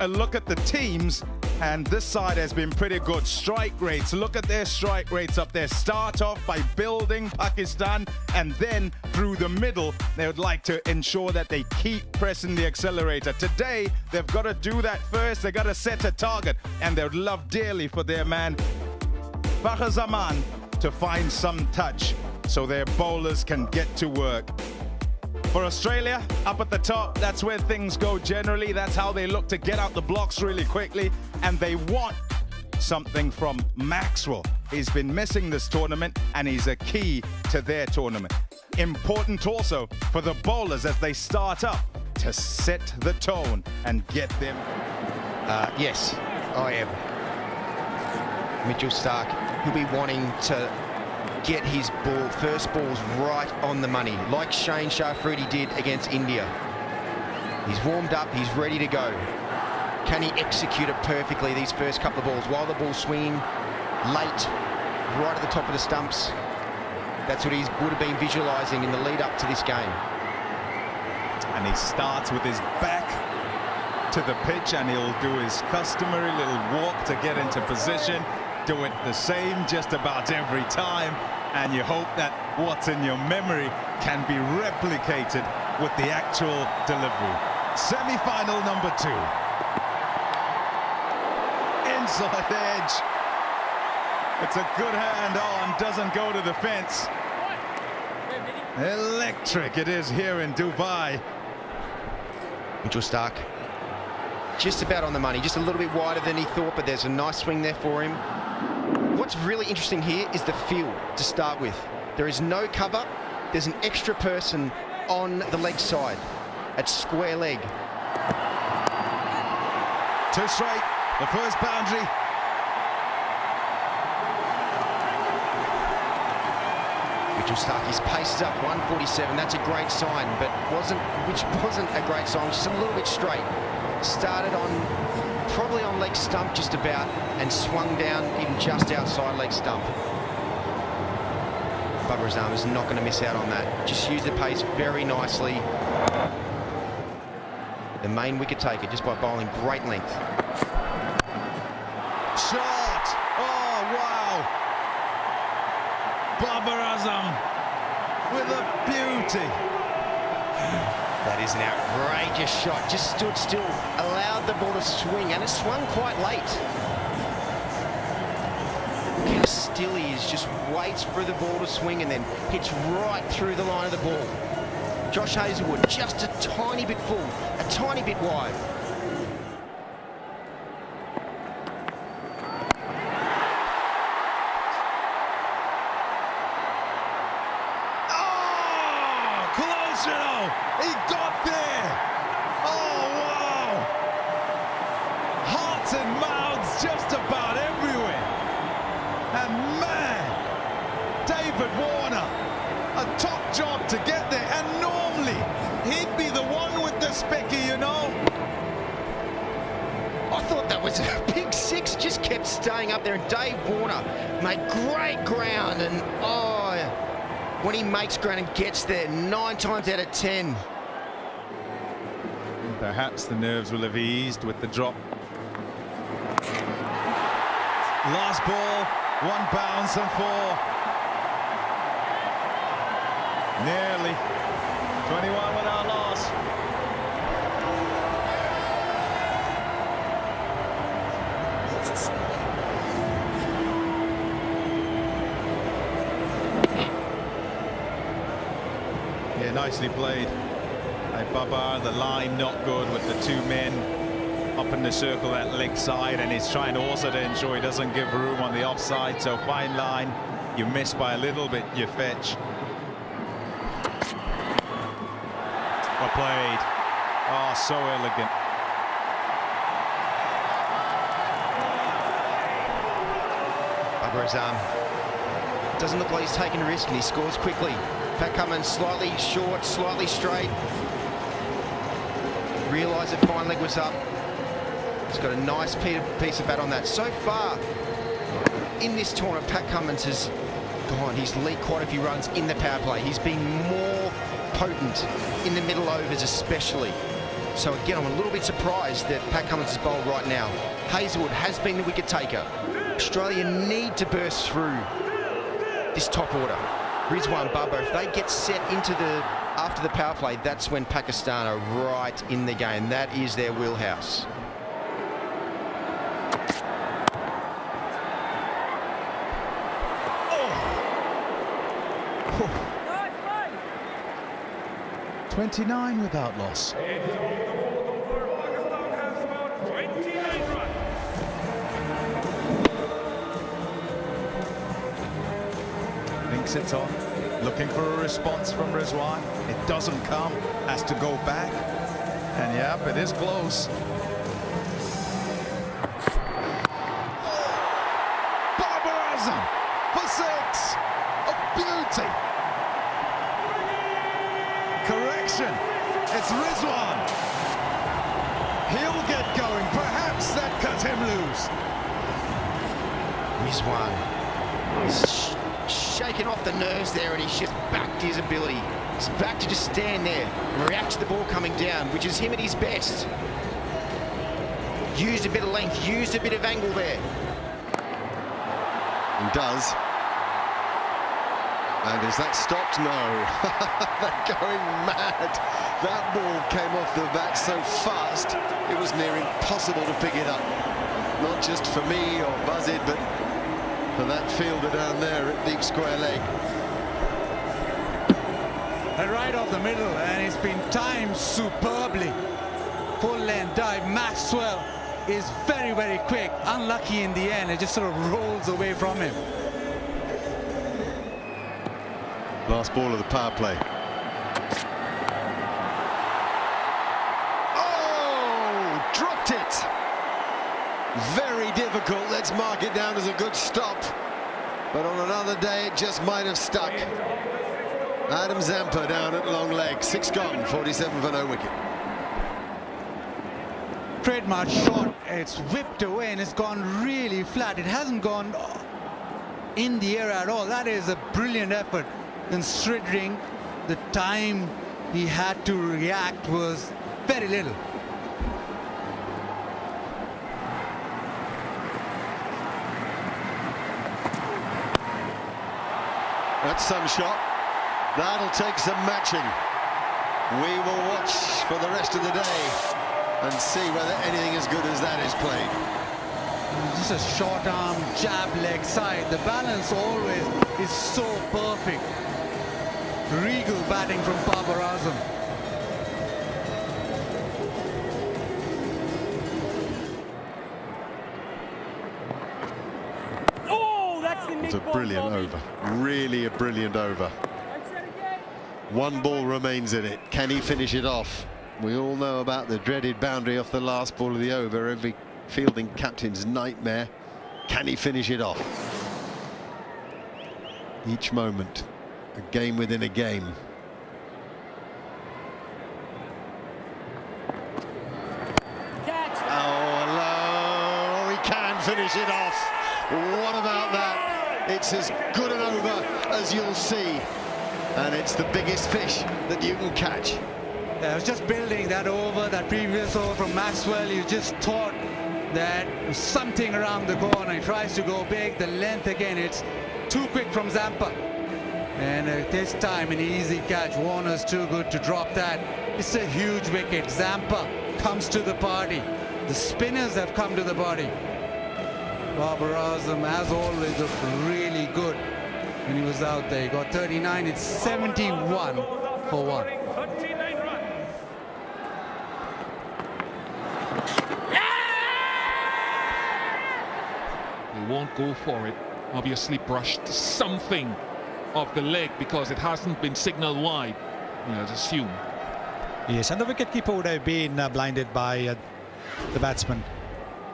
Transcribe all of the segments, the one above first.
A look at the teams, and this side has been pretty good. Strike rates, look at their strike rates up there. Start off by building Pakistan, and then through the middle, they would like to ensure that they keep pressing the accelerator. Today, they've got to do that first. They've got to set a target, and they would love dearly for their man, Fakhar Zaman, to find some touch so their bowlers can get to work. For Australia, up at the top, that's where things go generally. That's how they look to get out the blocks really quickly. And they want something from Maxwell. He's been missing this tournament, and he's a key to their tournament. Important also for the bowlers as they start up to set the tone and get them. Yes, I am. Mitchell Starc, he'll be wanting to get his first balls right on the money, like Shane Shafridi did against India. He's warmed up, he's ready to go. Can he execute it perfectly, these first couple of balls, while the ball's swinging late, right at the top of the stumps? That's what he would have been visualising in the lead up to this game. And he starts with his back to the pitch, and he'll do his customary little walk to get into position. Do it the same just about every time, and you hope that what's in your memory can be replicated with the actual delivery. Semi-final number 2. Inside edge. It's a good hand on, doesn't go to the fence. Electric it is here in Dubai. Mitchell Starc, just about on the money, just a little bit wider than he thought, but there's a nice swing there for him. What's really interesting here is the field to start with. There is no cover. There's an extra person on the leg side at square leg. 2 straight, the first boundary. Mitchell Starc, his pace is up 147. That's a great sign, but which wasn't a great sign, just a little bit straight. Started on probably on leg stump just about, and swung down even just outside leg stump. Babar Azam is not going to miss out on that. Just use the pace very nicely. The main wicket taker just by bowling great length. Shot! Oh, wow! Babar Azam with a beauty. That is an outrageous shot. Just stood still, allowed the ball to swing, and it swung quite late. Look how still he is, just waits for the ball to swing and then hits right through the line of the ball. Josh Hazlewood just a tiny bit full, a tiny bit wide. He got there! Oh, wow! Hearts and mouths just about everywhere. And man, David Warner, a top job to get there. And normally, he'd be the one with the specky, you know? I thought that was a big 6, just kept staying up there. And Dave Warner made great ground, and when he makes ground and gets there, 9 times out of 10. Perhaps the nerves will have eased with the drop. Last ball, 1 bounce and 4. Nearly 21 without loss. Yeah, nicely played by Babar. The line not good with the 2 men up in the circle at leg side, and he's trying also to ensure he doesn't give room on the offside. So fine line, you miss by a little bit, you fetch. Well played. Oh, so elegant. Babar Azam doesn't look like he's taking a risk, and he scores quickly. Pat Cummins slightly short, slightly straight. Realised that fine leg was up. He's got a nice piece of bat on that. So far in this tournament, Pat Cummins has gone. He's leaked quite a few runs in the power play. He's been more potent in the middle overs especially. So again, I'm a little bit surprised that Pat Cummins is bowled right now. Hazelwood has been the wicket taker. Australia need to burst through this top order. Rizwan, Bubba, if they get set into after the power play, that's when Pakistan are right in the game. That is their wheelhouse. Oh. 29 without loss. Thinks it's on. Looking for a response from Rizwan. It doesn't come. Has to go back. And yep, it is close. Barbarism for 6. A beauty. Correction. It's Rizwan. He'll get going. Perhaps that cut him loose. Rizwan is shaking off the nerves there, and he's just back to his ability. He's back to just stand there and react to the ball coming down, which is him at his best. Used a bit of length, used a bit of angle there. And does. And is that stopped? No. They're going mad. That ball came off the bat so fast, it was near impossible to pick it up. Not just for me or Buzzard, but for that fielder down there at deep square leg. And right off the middle, and it's been timed superbly. Full length dive. Maxwell is very, very quick. Unlucky in the end. It just sort of rolls away from him. Last ball of the power play. Oh, dropped it. Very difficult. Let's mark it down as a good stop. But on another day, it just might have stuck. Adam Zampa down at long leg. 6 gone, 47 for no wicket. Trademark shot. It's whipped away and it's gone really flat. It hasn't gone in the air at all. That is a brilliant effort, considering the time he had to react was very little. That's some shot. That'll take some matching. We will watch for the rest of the day and see whether anything as good as that is played. Just a short arm jab leg side. The balance always is so perfect. Regal batting from Babar Azam. It's a brilliant over. Really a brilliant over. One ball remains in it. Can he finish it off? We all know about the dreaded boundary off the last ball of the over. Every fielding captain's nightmare. Can he finish it off? Each moment, a game within a game. Oh, hello. He can finish it off. What about that? It's as good an over as you'll see. And it's the biggest fish that you can catch. I was just building that over, that previous over from Maxwell. You just thought that something around the corner. He tries to go big. The length again, it's too quick from Zampa. And this time an easy catch. Warner's too good to drop that. It's a huge wicket. Zampa comes to the party. The spinners have come to the party. Babar Azam, as always, looked really good when he was out there. He got 39. It's 71 for 1. He won't go for it. Obviously brushed something off the leg because it hasn't been signaled wide, I'd assume. Yes, and the wicketkeeper would have been blinded by the batsman.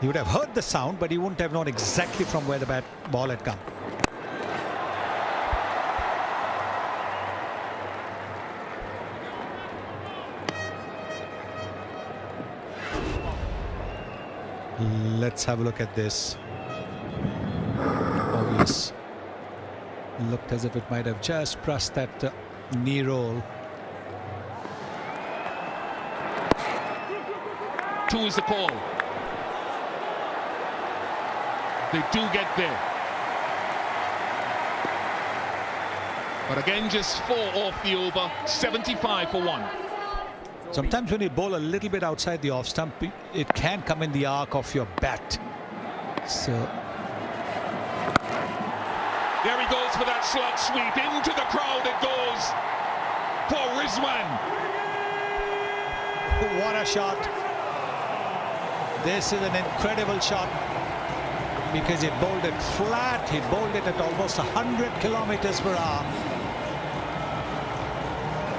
He would have heard the sound, but he wouldn't have known exactly from where the ball had come. Let's have a look at this. Oh, yes. Looked as if it might have just brushed that knee roll. 2 is the call. They do get there. But again, just 4 off the over, 75 for 1. Sometimes when you bowl a little bit outside the off stump, it can come in the arc of your bat. So there he goes for that slot sweep. Into the crowd it goes for Rizwan. What a shot. This is an incredible shot because he bowled it flat. He bowled it at almost 100 kilometers per hour.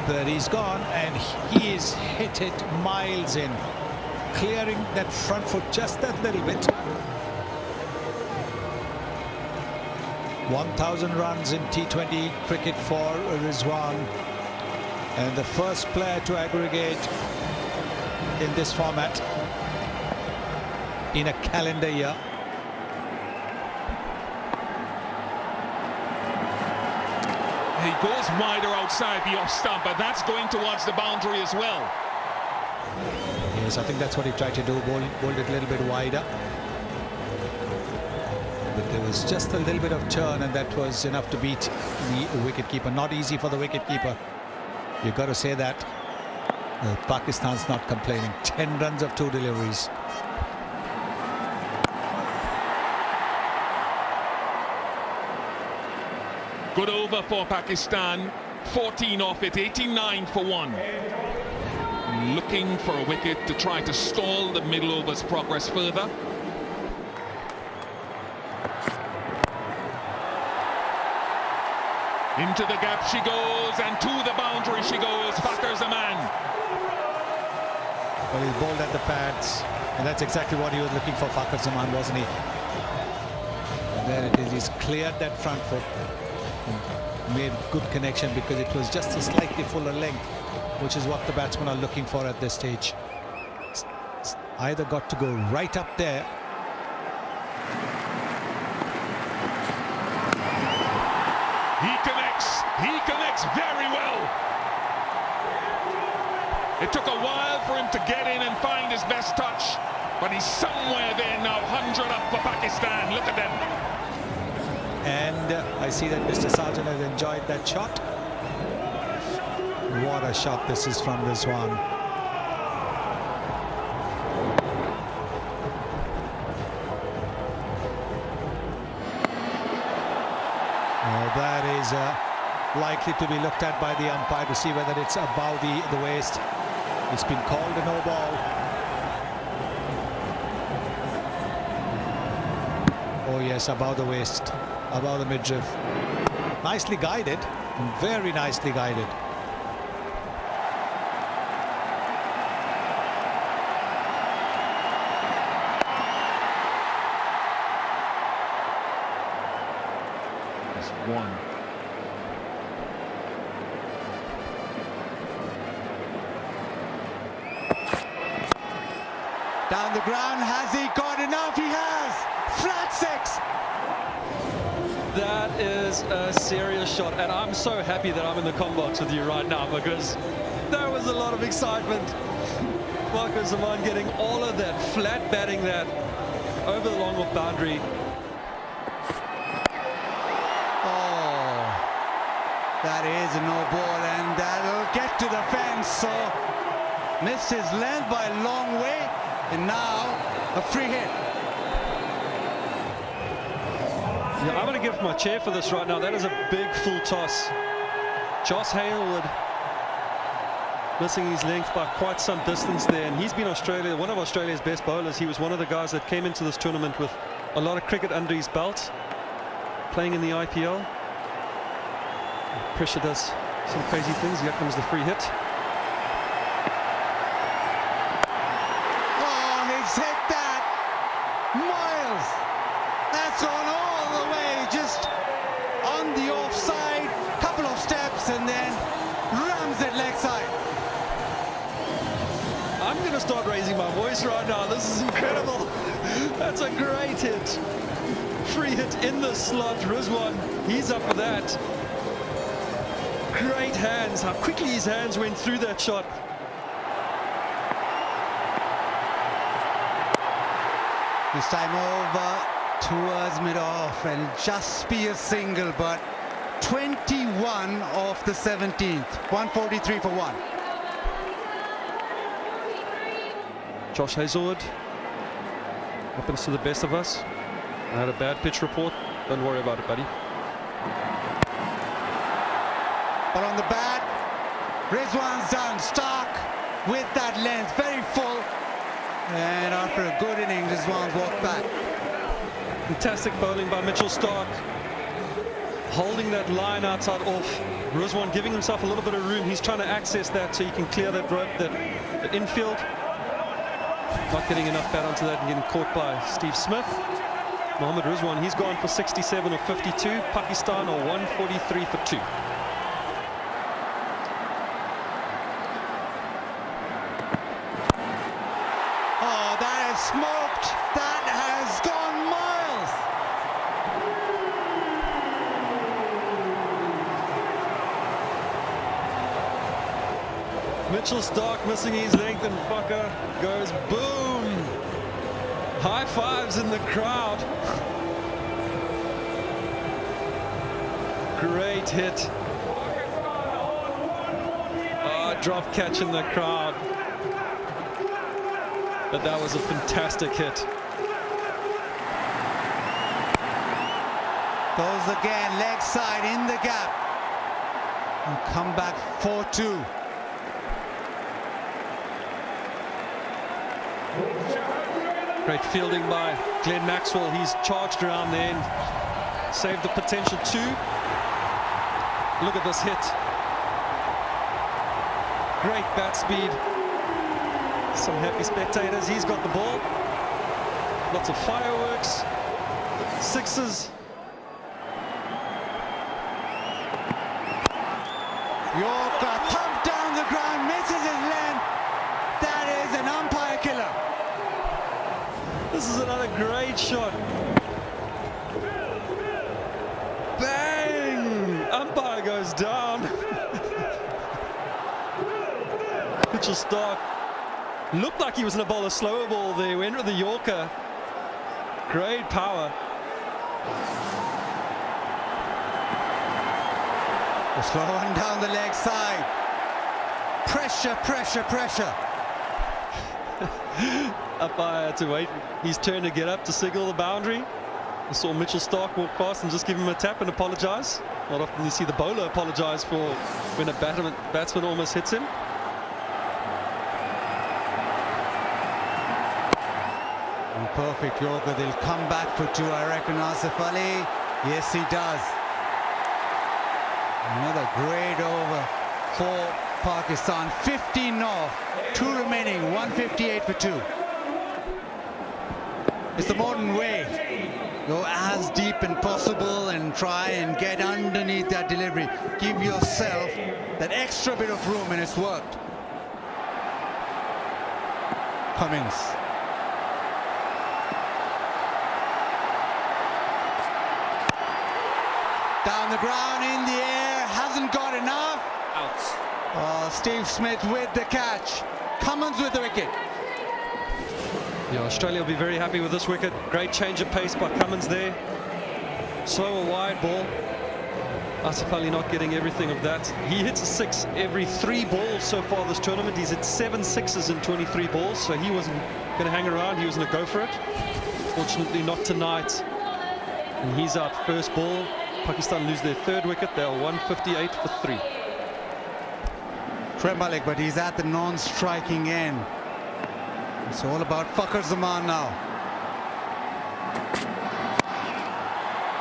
But he's gone and he's hit it miles in, clearing that front foot just that little bit. 1,000 runs in T20 cricket for Rizwan, and the first player to aggregate in this format in a calendar year. He goes wider outside the off stump, but that's going towards the boundary as well. Yes, I think that's what he tried to do, bowled it a little bit wider. But there was just a little bit of turn, and that was enough to beat the wicketkeeper. Not easy for the wicketkeeper. You've got to say that. Pakistan's not complaining. 10 runs of 2 deliveries. Good over for Pakistan. 14 off it, 89 for 1. Looking for a wicket to try to stall the middle overs progress further. Into the gap she goes, and to the boundary she goes. Fakhar Zaman. Well, he bowled at the pads, and that's exactly what he was looking for, Fakhar Zaman, wasn't he? And there it is. He's cleared that front foot. Made good connection because it was just a slightly fuller length, which is what the batsmen are looking for at this stage. It's either got to go right up there. He connects very well. It took a while for him to get in and find his best touch, but he's somewhere there now. 100 up for Pakistan. Look at them. And I see that Mr. Sarjan has enjoyed that shot. What a shot this is from Rizwan. Oh, that is likely to be looked at by the umpire to see whether it's above the waist. It's been called a no ball. Oh yes, above the waist. Above the midriff. Nicely guided, very nicely guided. Just 1. Down the ground, has he got enough? He has! Flat 6! That is a serious shot, and I'm so happy that I'm in the comm box with you right now because there was a lot of excitement. Fakhar Zaman getting all of that, flat batting that over the long off boundary. Oh, that is a no ball, and that'll get to the fence. So missed his length by a long way, and now a free hit. Yeah, I'm going to give my chair for this right now. That is a big full toss. Joss Hailwood missing his length by quite some distance there, and he's been one of Australia's best bowlers. He was one of the guys that came into this tournament with a lot of cricket under his belt, playing in the IPL. Pressure does some crazy things. Here comes the free hit. Oh, he's hit that! Miles! That's on all the way, just on the offside, couple of steps, and then rams it leg side. I'm going to start raising my voice right now. This is incredible. That's a great hit. Free hit in the slot. Rizwan, he's up for that. Great hands. How quickly his hands went through that shot. This time over towards mid-off and just be a single, but 21 off the 17th. 143 for one. Josh Hazelwood, happens to the best of us. I had a bad pitch report. Don't worry about it, buddy. But on the bat, Rizwan's done. Stark with that length, very full. And after a good innings, Rizwan's walked back. Fantastic bowling by Mitchell Stark. Holding that line outside off. Rizwan giving himself a little bit of room. He's trying to access that so he can clear that rope, that infield. Not getting enough bat onto that and getting caught by Steve Smith. Mohammad Rizwan, he's gone for 67 or 52. Pakistan are 143 for 2. Oh, that is smoked. That has gone miles. Mitchell Stark missing his length and fucker goes boom. High fives in the crowd. Great hit. Oh, drop catch in the crowd. But that was a fantastic hit. Goes again, leg side in the gap. And come back 4-2. Great fielding by Glenn Maxwell. He's charged around the end. Saved the potential 2. Look at this hit. Great bat speed. Some happy spectators. He's got the ball. Lots of fireworks. Sixes. Yorker thumped down the ground, misses his length. That is an umpire killer. This is another great shot. Bang! Umpire goes down. Mitchell Stark looked like he was going to bowl a slower ball there. Went with the Yorker. Great power. The slow one down the leg side. Pressure, pressure, pressure. Umpire had to wait his turn to get up to signal the boundary. I saw Mitchell Stark walk past and just give him a tap and apologise. Not often you see the bowler apologise for when a batsman almost hits him. Perfect Yorker. They'll come back for 2, I reckon. Asif Ali. Yes, he does. Another great over for Pakistan. 15 off. 2 remaining. 158 for 2. It's the modern way. Go as deep as possible and try and get underneath that delivery. Give yourself that extra bit of room, and it's worked. Cummins. Down the ground, in the air, hasn't got enough. Out. Steve Smith with the catch. Cummins with the wicket. Yeah, Australia will be very happy with this wicket. Great change of pace by Cummins there. Slower wide ball. Asif Ali not getting everything of that. He hits a 6 every 3 balls so far this tournament. He's hit 7 sixes in 23 balls, so he wasn't going to hang around. He was going to go for it. Fortunately not tonight. And he's out first ball. Pakistan lose their 3rd wicket. They are 158 for 3. Trembalik, but he's at the non-striking end. It's all about Fakhar Zaman now.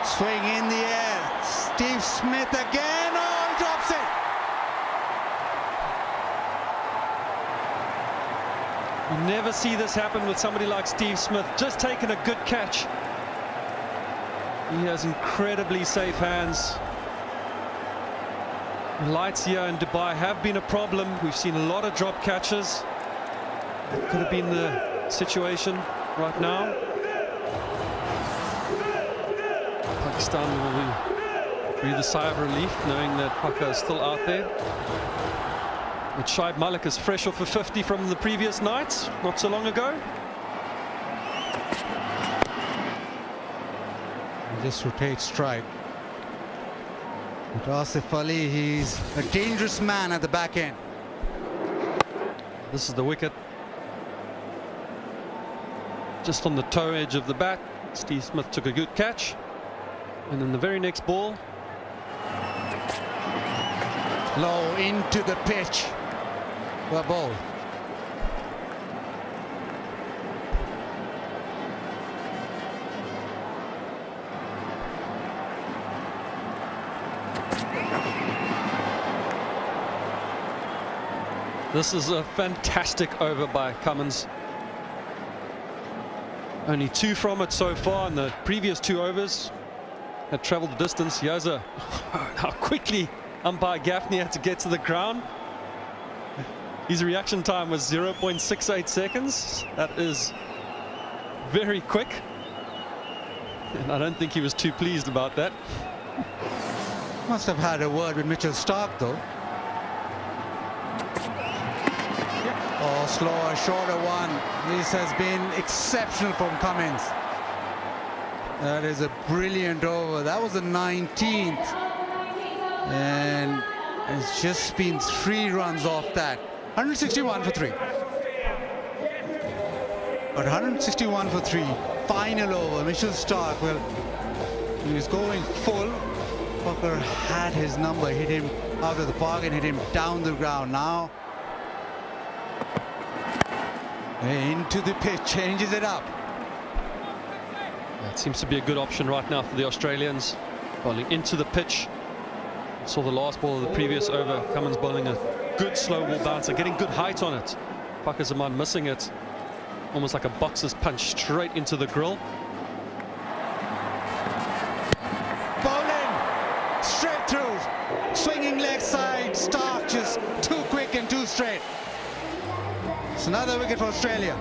Swing in the air. Steve Smith again. Oh, he drops it. You never see this happen with somebody like Steve Smith. Just taking a good catch. He has incredibly safe hands. Lights here in Dubai have been a problem. We've seen a lot of drop catches. That could have been the situation right now. Pakistan will breathe a sigh of relief knowing that Fakhar is still out there. But Shoaib Malik is fresh off a 50 from the previous night, not so long ago. He just rotates strike. But Asif Ali, he's a dangerous man at the back end. This is the wicket. Just on the toe edge of the bat. Steve Smith took a good catch. And then the very next ball. Low into the pitch. What ball? This is a fantastic over by Cummins. Only 2 from it so far, and the previous 2 overs had travelled the distance. Here's how quickly umpire Gaffney had to get to the ground. His reaction time was 0.68 seconds. That is very quick. And I don't think he was too pleased about that. Must have had a word with Mitchell Starc, though. Oh, slower, shorter one. This has been exceptional from Cummins. That is a brilliant over. That was the 19th. And it's just been 3 runs off that. 161 for 3. But 161 for 3. Final over. Mitchell Starc, well, he was going full. Fucker had his number, hit him out of the park and hit him down the ground. Now into the pitch, changes it up. It seems to be a good option right now for the Australians. Bowling into the pitch. Saw the last ball of the previous over. Cummins bowling a good slow ball bouncer, getting good height on it. Fakhar Zaman missing it. Almost like a boxer's punch straight into the grill. Bowling straight through. Swinging leg side. Starc just too quick and too straight. It's another wicket for Australia.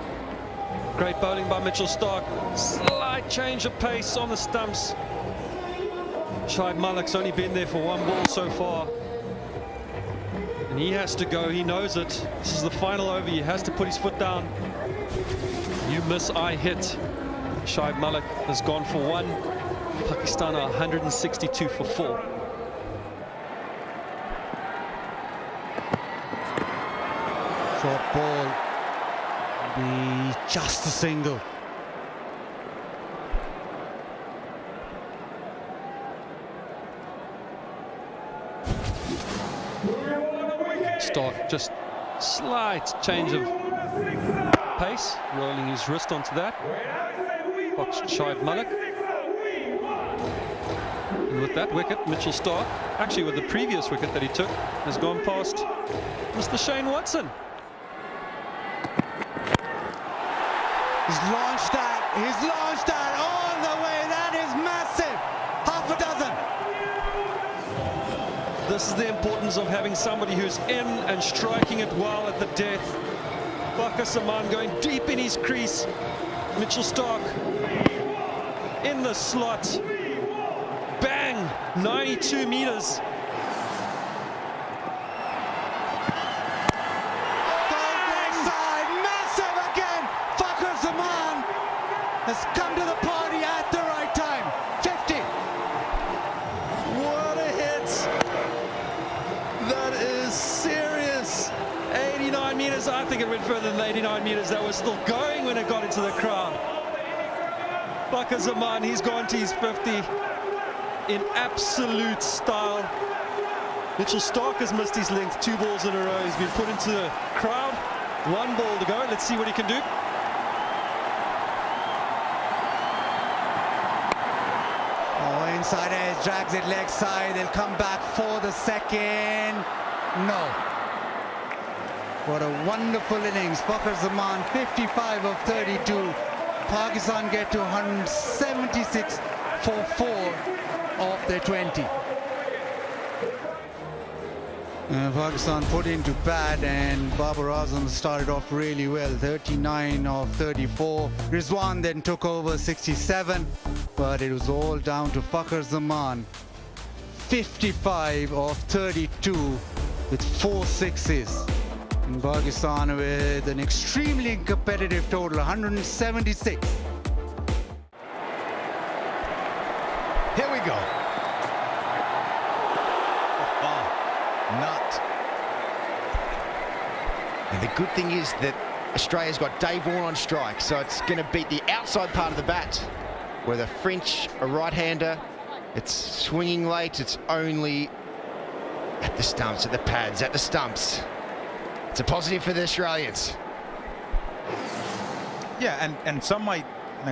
Great bowling by Mitchell Starc. Slight change of pace on the stumps. Shoaib Malik's only been there for 1 ball so far. And he has to go, he knows it. This is the final over, he has to put his foot down. You miss, I hit. Shoaib Malik has gone for 1. Pakistan are 162 for 4. Short ball. Be just a single. Starc, just slight change of pace, rolling his wrist onto that. Box Shoaib Malik. And with that wicket, Mitchell Starc, actually with the previous wicket that he took, has gone past Mr. Shane Watson. He's launched that all the way. That is massive. Half a dozen. This is the importance of having somebody who's in and striking it well at the death. Fakhar Zaman going deep in his crease. Mitchell Starc in the slot. Bang! 92 meters. Has come to the party at the right time. 50. What a hit. That is serious. 89 meters. I think it went further than 89 meters. That was still going when it got into the crowd. Fakhar Zaman, he's gone to his 50 in absolute style. Mitchell Starc has missed his length 2 balls in a row. He's been put into the crowd. 1 ball to go. Let's see what he can do. Inside edge, drags it leg side. They'll come back for the second. No. What a wonderful innings. Fakhar Zaman, 55 of 32. Pakistan get to 176 for 4 of their 20. Pakistan put into bat, and Babar Azam started off really well. 39 of 34. Rizwan then took over 67, but it was all down to Fakhar Zaman. 55 of 32 with 4 sixes. And Pakistan with an extremely competitive total, 176. Here we go. Not. And the good thing is that Australia's got Dave Warne on strike, so it's going to beat the outside part of the bat. Where the French, a right-hander, it's swinging late, it's only at the stumps, at the pads, at the stumps. It's a positive for the Australians. Yeah, and some might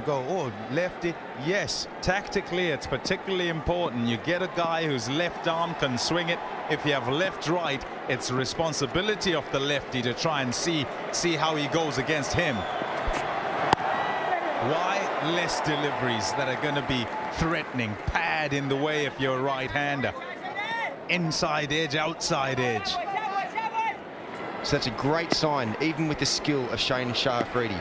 go, oh, lefty. Yes, tactically it's particularly important. You get a guy whose left arm can swing it. If you have left-right, it's the responsibility of the lefty to try and see how he goes against him. Why less deliveries that are going to be threatening? Pad in the way if you're a right-hander. Inside edge, outside edge. So that's a great sign, even with the skill of Shane Shah-Afridi.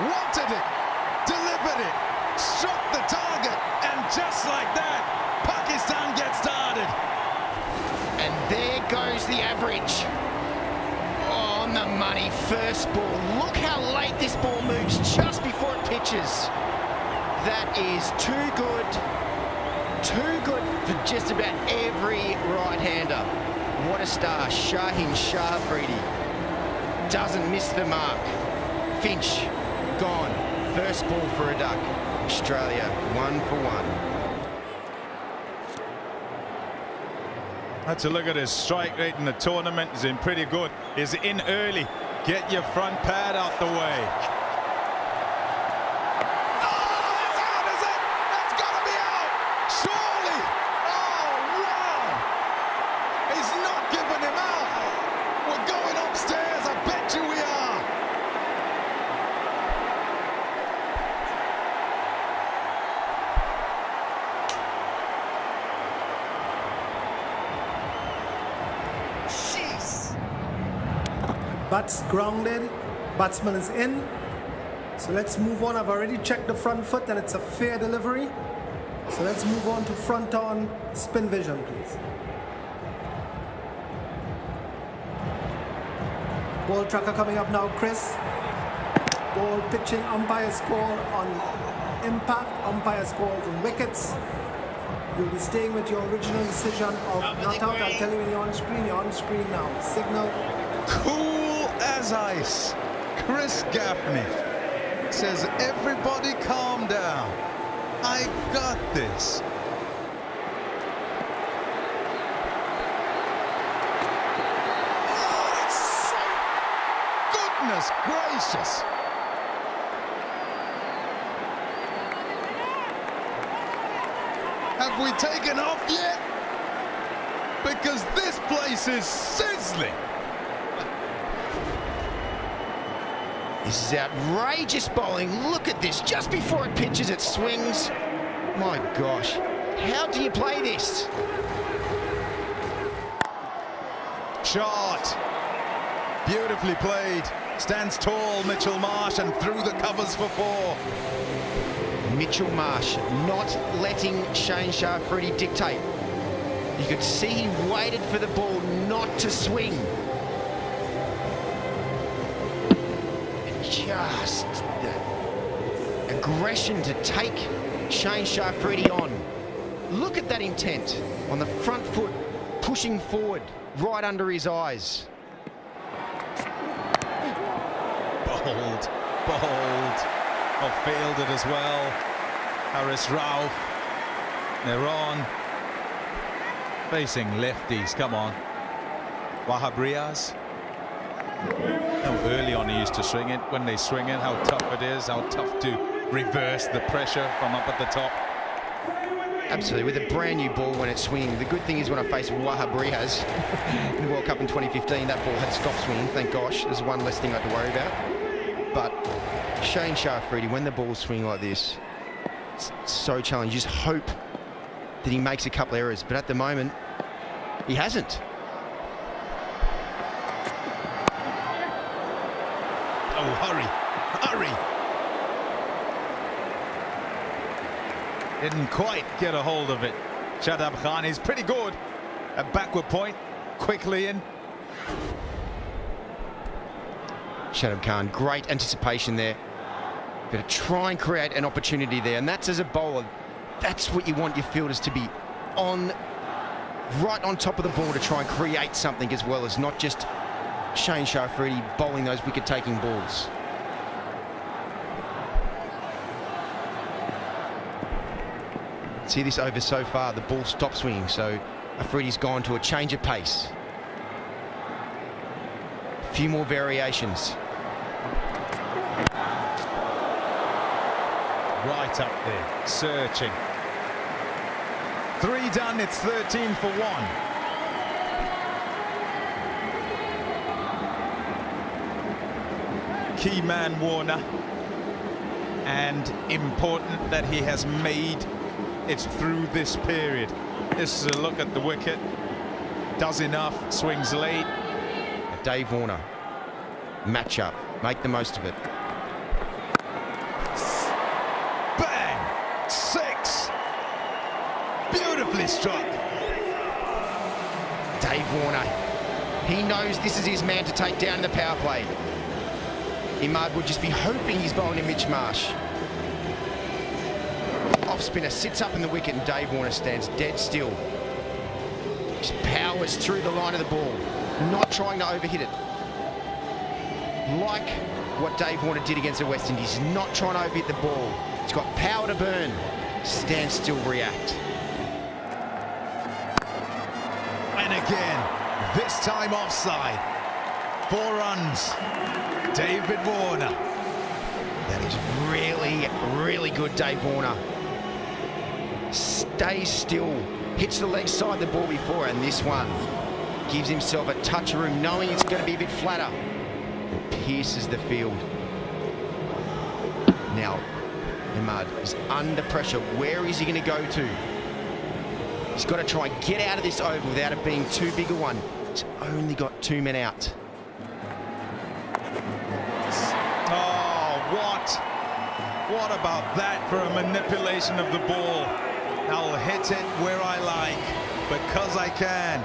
Wanted it, delivered it, struck the target, and just like that, Pakistan gets started. And there goes the average. Oh, on the money, first ball. Look how late this ball moves just before it pitches. That is too good for just about every right-hander. What a star, Shaheen Shah Afridi. Doesn't miss the mark. Finch. Gone. First ball for a duck. Australia 1 for 1. Let's look at his strike rate in the tournament. He's in pretty good. He's in early. Get your front pad out the way. Oh, it's out, is it? That's got to be out. Surely. Oh, wow. He's not giving him out. We're going upstairs. I bet you we are. Bats grounded, batsman is in. So let's move on. I've already checked the front foot and it's a fair delivery. So let's move on to front on spin vision, please. Ball tracker coming up now, Chris. Ball pitching, umpire score on impact, umpire scores on wickets. You'll be staying with your original decision of not out. I'll tell you when you're on screen. You're on screen now. Signal. Cool as ice. Chris Gaffney says, everybody calm down. I got this. Oh, it's so... Goodness gracious. Have we taken off yet? Because this place is sizzling. This is outrageous bowling. Look at this. Just before it pitches, it swings. My gosh. How do you play this? Shot. Beautifully played. Stands tall, Mitchell Marsh, and through the covers for 4. Mitchell Marsh not letting Shane Shah-Afridi dictate. You could see he waited for the ball not to swing. Just aggression to take Shane Shah-Afridi on. Look at that intent on the front foot, pushing forward, right under his eyes. Bold, bold. Oh, fielded as well. Harris Ralph. They're on. Facing lefties, come on. Wahab Riaz. How early on he used to swing it. When they swing it, how tough it is, how tough to reverse the pressure from up at the top. Absolutely, with a brand new ball when it's swinging. The good thing is when I faced Wahab Riaz in the World Cup in 2015, that ball had stopped swinging, thank gosh. There's one less thing I had to worry about. But Shane Shah-Afridi, when the ball's swinging like this, it's so challenging. You just hope that he makes a couple errors, but at the moment, he hasn't. Oh, hurry, hurry. Didn't quite get a hold of it. Shadab Khan is pretty good. A backward point, quickly in. Shadab Khan, great anticipation there. Got to try and create an opportunity there, and that's as a bowler, that's what you want your fielders to be on, right on top of the ball to try and create something, as well as not just Shane Shafridi bowling those wicket-taking balls. See this over so far, the ball stopped swinging, so Afridi's gone to a change of pace. A few more variations. Right up there, searching. 3 done, it's 13 for 1. Key man Warner, and important that he has made it through this period. This is a look at the wicket. Does enough, swings late. Dave Warner, match up, make the most of it. Bang! 6! Beautifully struck. Dave Warner, he knows this is his man to take down in the power play. Imad would just be hoping he's bowling to Mitch Marsh. Off spinner sits up in the wicket and Dave Warner stands dead still. Just powers through the line of the ball, not trying to overhit it. Like what Dave Warner did against the West Indies, not trying to overhit the ball. He's got power to burn. Stand still, react. And again, this time offside. 4 runs. David Warner. That is really, really good, Dave Warner. Stays still, hits the leg side the ball before, and this one gives himself a touch of room, knowing it's going to be a bit flatter, and pierces the field. Now, Imad is under pressure. Where is he going to go to? He's got to try and get out of this over without it being too big a one. He's only got 2 men out. What about that for a manipulation of the ball? I'll hit it where I like, because I can.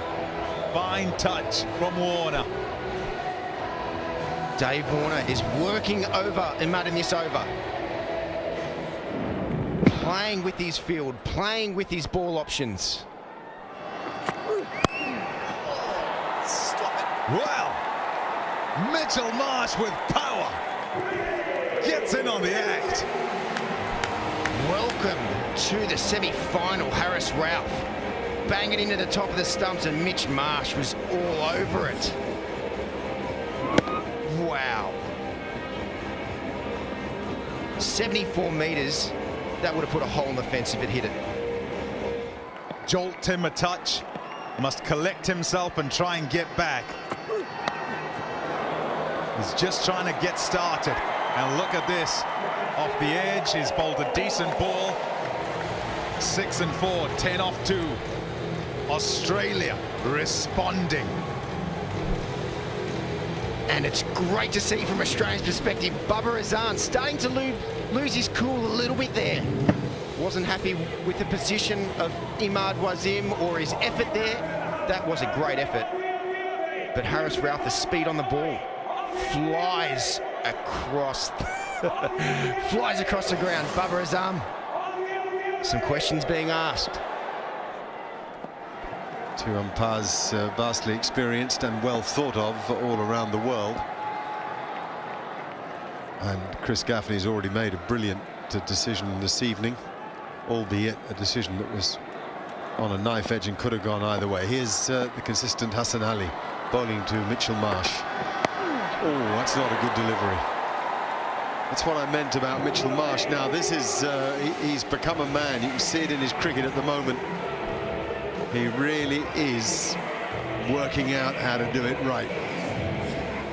Fine touch from Warner. Dave Warner is working over Imad in this over. Playing with his field, playing with his ball options. Well, Mitchell Marsh with power. Gets in on the act. Welcome to the semi-final. Harris Ralph banging into the top of the stumps, and Mitch Marsh was all over it. Wow. 74 metres. That would have put a hole in the fence if it hit it. Jolt him a touch. Must collect himself and try and get back. He's just trying to get started. And look at this. Off the edge, he's bowled a decent ball. 6 and 4, 10 off 2. Australia responding. And it's great to see from Australia's perspective. Babar Azan starting to lose his cool a little bit there. Wasn't happy with the position of Imad Wasim or his effort there. That was a great effort. But Harris Ralph, the speed on the ball, flies across flies across the ground. Babar Azam, some questions being asked. 2 umpires vastly experienced and well thought of all around the world. And Chris Gaffney's already made a brilliant decision this evening, albeit a decision that was on a knife edge and could have gone either way. Here's the consistent Hassan Ali bowling to Mitchell Marsh. Oh, that's not a good delivery. That's what I meant about Mitchell Marsh. Now, this is, he's become a man. You can see it in his cricket at the moment. He really is working out how to do it right.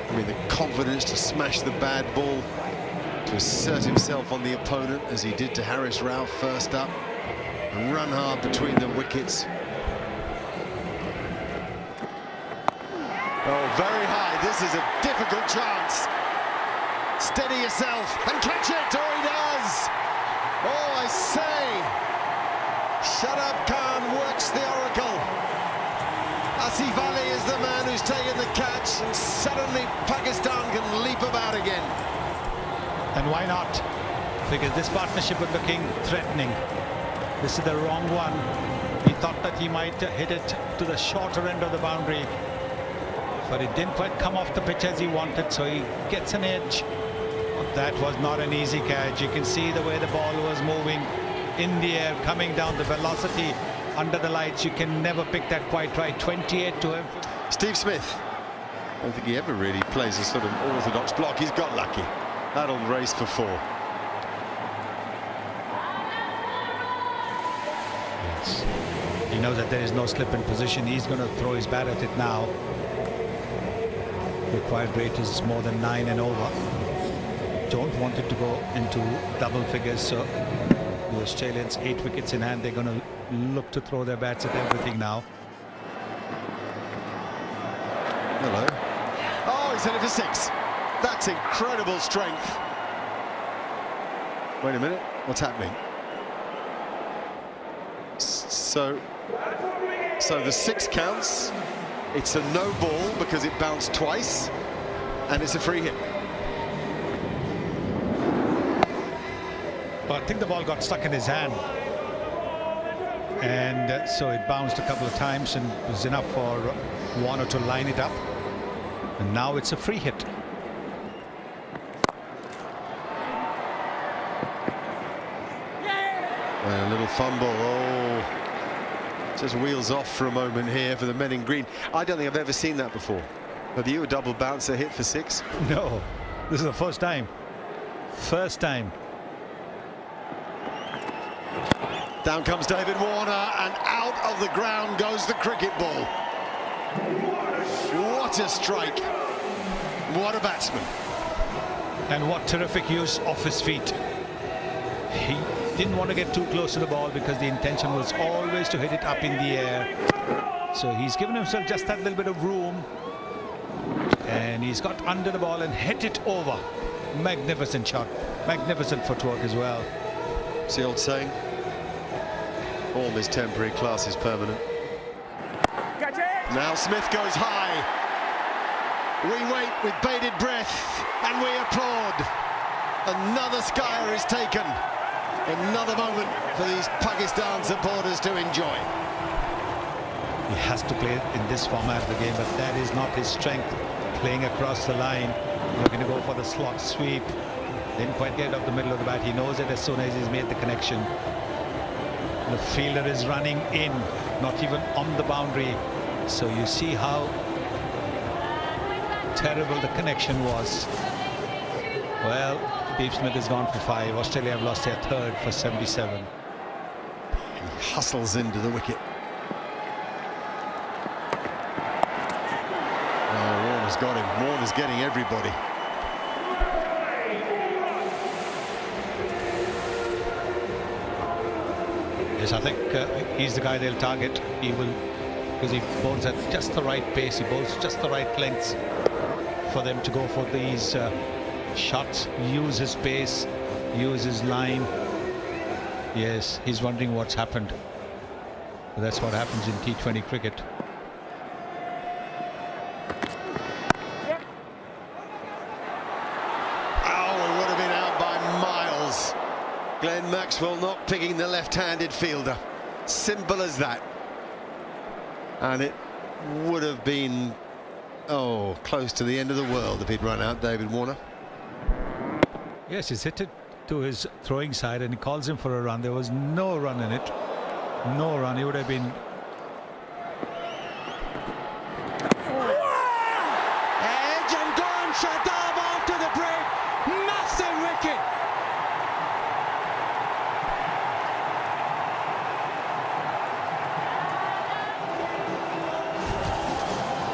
I mean, the confidence to smash the bad ball, to assert himself on the opponent, as he did to Harris Ralph first up, and run hard between the wickets. Oh, very high. This is a difficult chance. Steady yourself and catch it. Oh, he does. Oh, I say. Shadab Khan works the oracle. Asif Ali is the man who's taken the catch, and suddenly Pakistan can leap about again. And why not? Because this partnership was looking threatening. This is the wrong one. He thought that he might hit it to the shorter end of the boundary, but it didn't quite come off the pitch as he wanted, so he gets an edge. But that was not an easy catch. You can see the way the ball was moving in the air, coming down, the velocity under the lights. You can never pick that quite right. 28 to him. Steve Smith, I don't think he ever really plays a sort of orthodox block. He's got lucky. That'll race for 4. Yes. He knows that there is no slip in position. He's going to throw his bat at it now. Required rate is more than 9 and over. Don't want it to go into double figures, so the Australians 8 wickets in hand. They're going to look to throw their bats at everything now. Hello. Oh, he's headed for 6. That's incredible strength. Wait a minute, what's happening? So the 6 counts. It's a no ball because it bounced twice, and it's a free hit. But I think the ball got stuck in his hand, and so it bounced a couple of times, and it was enough for Warner to line it up, and now it's a free hit. A little fumble. Oh, just wheels off for a moment here for the men in green. I don't think I've ever seen that before. Have you? A double bouncer hit for 6? No, this is the first time. First time. Down comes David Warner, and out of the ground goes the cricket ball. What a strike. What a batsman. And what terrific use of his feet. He didn't want to get too close to the ball because the intention was always to hit it up in the air. So he's given himself just that little bit of room, and he's got under the ball and hit it over. Magnificent shot. Magnificent footwork as well. It's the old saying, form is temporary, class is permanent. Now Smith goes high. We wait with bated breath and we applaud. Another skyer is taken. Another moment for these Pakistan supporters to enjoy. He has to play in this format of the game, but that is not his strength. Playing across the line, looking to go for the slot sweep. Didn't quite get up the middle of the bat. He knows it as soon as he's made the connection. The fielder is running in, not even on the boundary. So you see how terrible the connection was. Well, Steve Smith has gone for 5. Australia have lost their 3rd for 77. He hustles into the wicket. Oh, Warner's got him. Warner's getting everybody. Yes, I think he's the guy they'll target. He will, because he bowls at just the right pace. He bowls just the right lengths for them to go for these shots. Use his pace, use his line. Yes, he's wondering what's happened. But that's what happens in T20 cricket. Oh, it would have been out by miles. Glenn Maxwell not picking the left-handed fielder. Simple as that. And it would have been, oh, close to the end of the world if he'd run out David Warner. Yes, he's hit it to his throwing side and he calls him for a run. There was no run in it. No run. He would have been... Edge and gone. Shadab after the break. Massive wicket.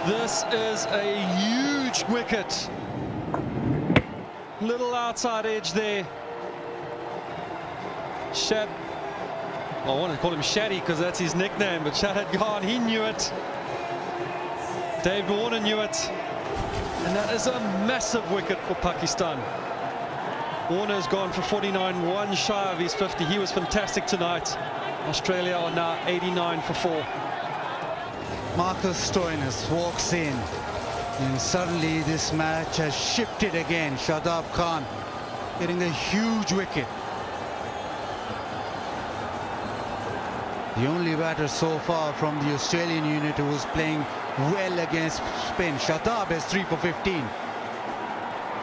This is a huge wicket. Little outside edge there. Shad, I want to call him Shaddy because that's his nickname, but Shad had gone. He knew it. Dave Warner knew it. And that is a massive wicket for Pakistan. Warner's gone for 49, 1 shy of his 50. He was fantastic tonight. Australia are now 89 for 4. Marcus Stoinis walks in, and suddenly this match has shifted again. Shadab Khan getting a huge wicket. The only batter so far from the Australian unit who was playing well against spin. Shadab has 3 for 15.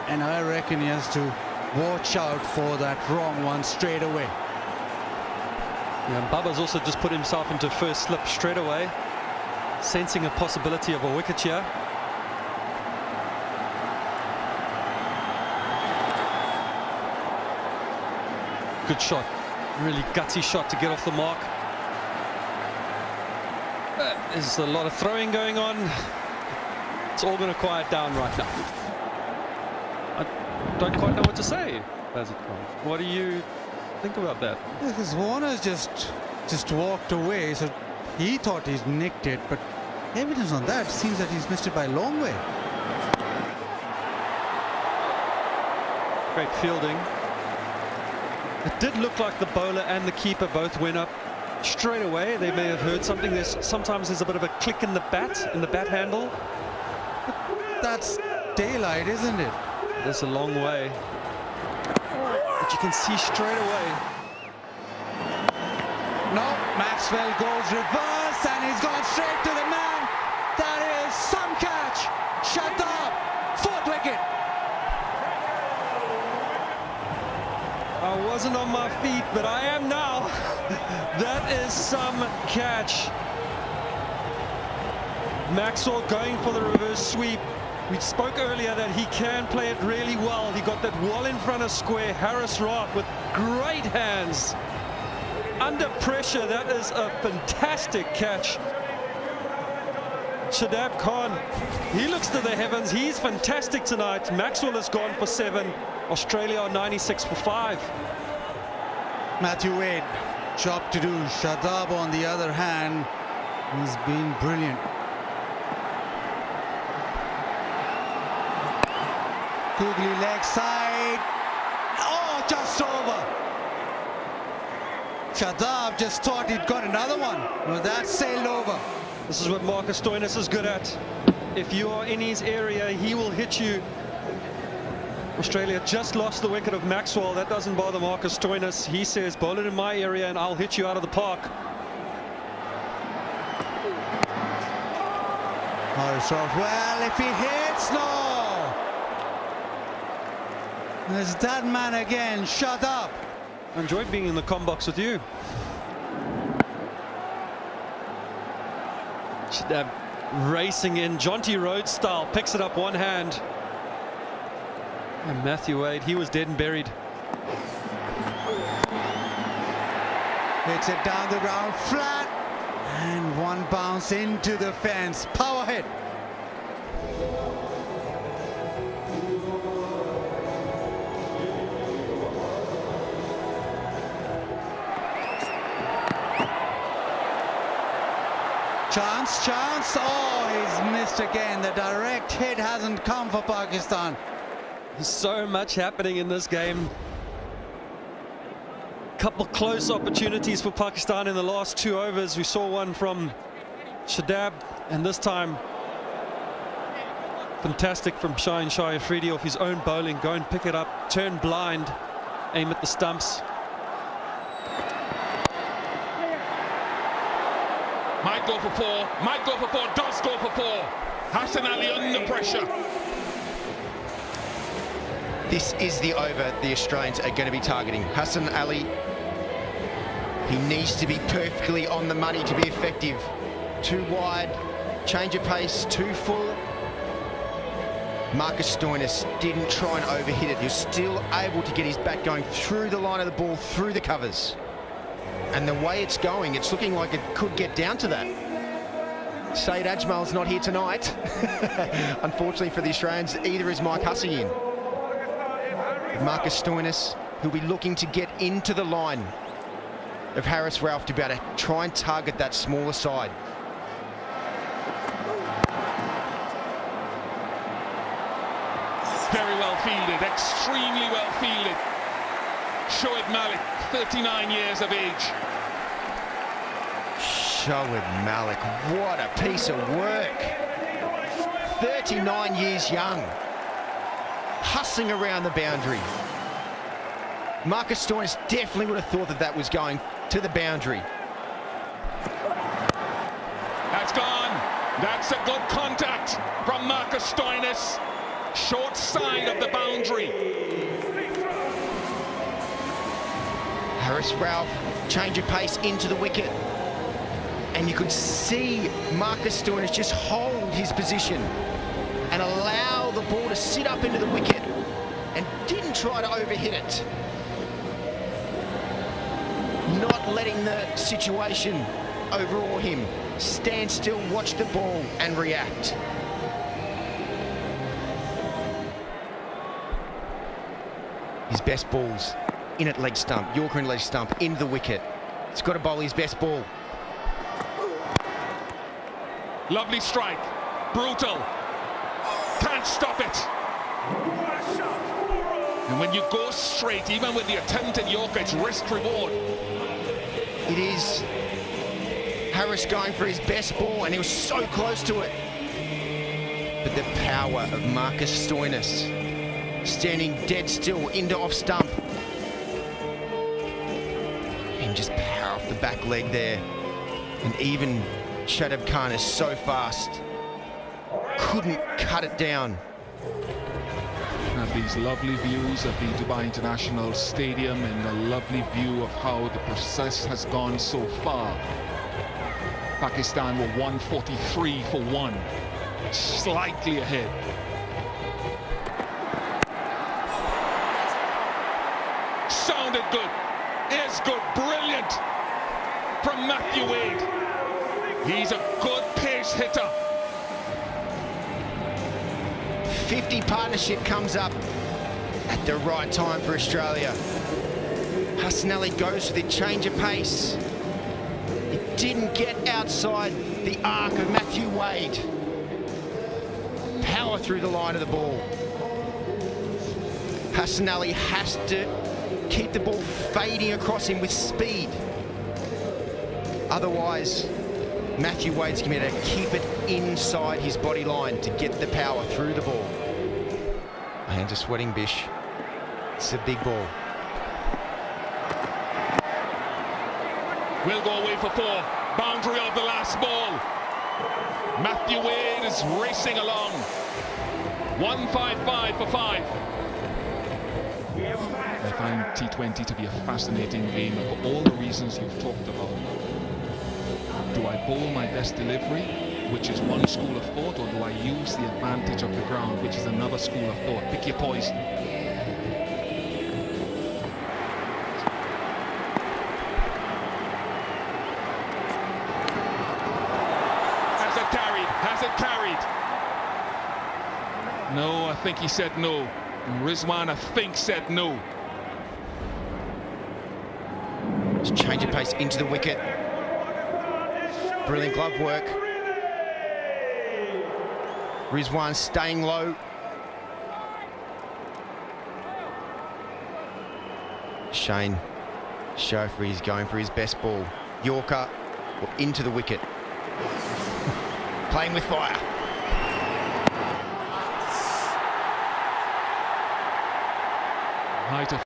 And I reckon he has to watch out for that wrong one straight away. Yeah, and Baba's also just put himself into first slip straight away, sensing a possibility of a wicket here. Good shot, really gutsy shot to get off the mark. There's a lot of throwing going on. It's all going to quiet down right now. I don't quite know what to say, Basil. What do you think about that? Because Warner's just walked away, so he thought he's nicked it, but evidence on that seems that he's missed it by a long way. Great fielding. It did look like the bowler and the keeper both went up straight away. They may have heard something. Sometimes there's a bit of a click in the bat handle. That's daylight, isn't it? That's a long way. But you can see straight away. No, Maxwell goes reverse and he's gone straight to the man. That is some catch. Shut up. 4th wicket. I wasn't on my feet, but I am now. That is some catch. Maxwell going for the reverse sweep. We spoke earlier that he can play it really well. He got that well in front of square. Harris Rath with great hands. Under pressure, that is a fantastic catch. Shadab Khan, he looks to the heavens. He's fantastic tonight. Maxwell has gone for 7. Australia are 96 for 5. Matthew Wade, job to do. Shadab, on the other hand, has been brilliant. Googly leg side. Oh, just over. Shadab just thought he'd got another one. Well, that sailed over. This is what Marcus Stoinis is good at. If you are in his area, he will hit you. Australia just lost the wicket of Maxwell. That doesn't bother Marcus Stoinis. He says, bowl it in my area and I'll hit you out of the park. Well, if he hits, no. There's that man again. Shut up. I enjoyed being in the comm box with you. Racing in Jonty Rhodes style, picks it up one hand. And Matthew Wade, he was dead and buried. Hits it down the ground flat, and one bounce into the fence. Power hit. Chance. Oh, he's missed again. The direct hit hasn't come for Pakistan. There's so much happening in this game. Couple close opportunities for Pakistan in the last 2 overs. We saw one from Shadab, and this time fantastic from Shaheen Shah Afridi off his own bowling. Go and pick it up, turn blind, aim at the stumps. Might go for 4, does go for 4. Hassan Ali under pressure. This is the over the Australians are going to be targeting. Hassan Ali, he needs to be perfectly on the money to be effective. Too wide, change of pace, too full. Marcus Stoinis didn't try and overhit it. He was still able to get his bat going through the line of the ball, through the covers. And the way it's going, it's looking like it could get down to that. Saeed Ajmal's not here tonight. Unfortunately for the Australians, either is Mike Hussey in. Marcus Stoinis, who'll be looking to get into the line of Harris Rath to be able to try and target that smaller side. Very well fielded, extremely well fielded. Shoaib Malik, 39 years of age. Shoaib Malik, what a piece of work. 39 years young, hustling around the boundary. Marcus Stoinis definitely would have thought that that was going to the boundary. That's gone. That's a good contact from Marcus Stoinis. Short side of the boundary. Harris Ralph, change of pace into the wicket. And you could see Marcus Stoinis just hold his position and allow the ball to sit up into the wicket and didn't try to overhit it. Not letting the situation overawe him. Stand still, watch the ball and react. His best ball's in at leg stump, Yorker in leg stump, into the wicket. He's got to bowl his best ball. Lovely strike, brutal, can't stop it. And when you go straight, even with the attempted Yorker, it's risk reward. It is Harris going for his best ball, and he was so close to it. But the power of Marcus Stoinis, standing dead still into off stump. And just power off the back leg there. And even Shadab Khan is so fast, couldn't cut it down. Have these lovely views of the Dubai International Stadium and a lovely view of how the process has gone so far. Pakistan were 143 for 1, slightly ahead. Sounded good, is good, brilliant from Matthew Wade. He's a good pace hitter. 50 partnership comes up at the right time for Australia. Hassan Ali goes for the change of pace. It didn't get outside the arc of Matthew Wade. Power through the line of the ball. Hassan Ali has to keep the ball fading across him with speed. Otherwise, Matthew Wade's going to be able to keep it inside his body line to get the power through the ball. My hands are sweating, Bish. It's a big ball. Will go away for 4. Boundary of the last ball. Matthew Wade is racing along. 155 for 5. I find T20 to be a fascinating game for all the reasons you've talked about. Do I bowl my best delivery, which is one school of thought, or do I use the advantage of the ground, which is another school of thought? Pick your poison. Has it carried? Has it carried? No, I think he said no. And Rizwan, I think, said no. Just change of pace into the wicket. Brilliant glove work. Rizwan staying low. Shane Shofri is going for his best ball. Yorker into the wicket. Playing with fire. Height of